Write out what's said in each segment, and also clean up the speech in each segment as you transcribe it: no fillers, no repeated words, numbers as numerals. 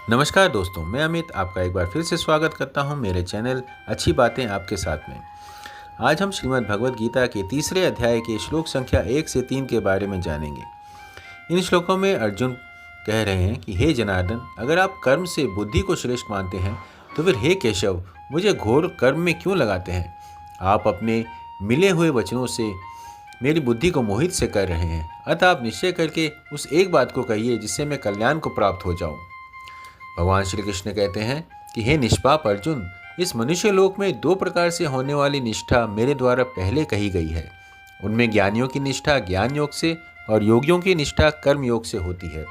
नमस्कार दोस्तों, मैं अमित आपका एक बार फिर से स्वागत करता हूं मेरे चैनल अच्छी बातें आपके साथ में। आज हम श्रीमद् भगवद गीता के तीसरे अध्याय के श्लोक संख्या 1 से 3 के बारे में जानेंगे। इन श्लोकों में अर्जुन कह रहे हैं कि हे जनार्दन, अगर आप कर्म से बुद्धि को श्रेष्ठ मानते हैं तो फिर हे केशव, मुझे घोर कर्म में क्यों लगाते हैं? आप अपने मिले हुए वचनों से मेरी बुद्धि को मोहित से कर रहे हैं। अतः आप निश्चय करके उस एक बात को कहिए जिससे मैं कल्याण को प्राप्त हो जाऊं। भगवान श्री कृष्ण कहते हैं कि हे निष्पाप अर्जुन, इस मनुष्य लोक में दो प्रकार से होने वाली निष्ठा मेरे द्वारा पहले कही गई है। उनमें ज्ञानियों की निष्ठा ज्ञान योग से और योगियों की निष्ठा कर्म योग से होती है।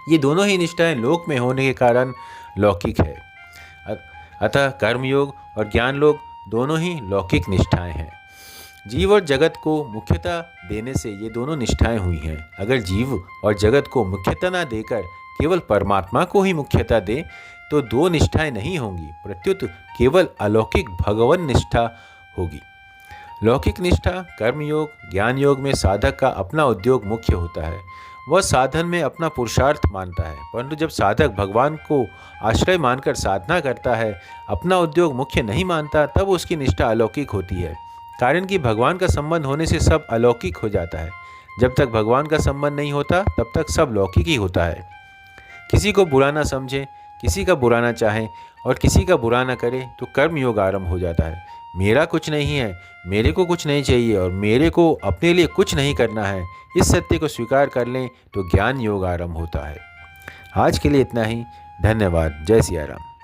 ये दोनों ही निष्ठाएं लोक में होने के कारण लौकिक है। अतः कर्म योग और ज्ञान योग दोनों ही लौकिक निष्ठाएं हैं। जीव और जगत को मुख्यता देने से ये दोनों निष्ठाएं हुई हैं। अगर जीव और जगत को मुख्यता न देकर केवल परमात्मा को ही मुख्यता दे तो दो निष्ठाएं नहीं होंगी, प्रत्युत केवल अलौकिक भगवन निष्ठा होगी। लौकिक निष्ठा कर्म योग ज्ञान योग में साधक का अपना उद्योग मुख्य होता है। वह साधन में अपना पुरुषार्थ मानता है, परंतु जब साधक भगवान को आश्रय मानकर साधना करता है, अपना उद्योग मुख्य नहीं मानता, तब उसकी निष्ठा अलौकिक होती है। कारण कि भगवान का संबंध होने से सब अलौकिक हो जाता है। जब तक भगवान का संबंध नहीं होता तब तक सब लौकिक ही होता है। किसी को बुरा ना समझे, किसी का बुरा ना चाहे और किसी का बुरा ना करे तो कर्म योग आरंभ हो जाता है। मेरा कुछ नहीं है, मेरे को कुछ नहीं चाहिए और मेरे को अपने लिए कुछ नहीं करना है, इस सत्य को स्वीकार कर लें तो ज्ञान योग आरंभ होता है। आज के लिए इतना ही। धन्यवाद। जय सिया राम।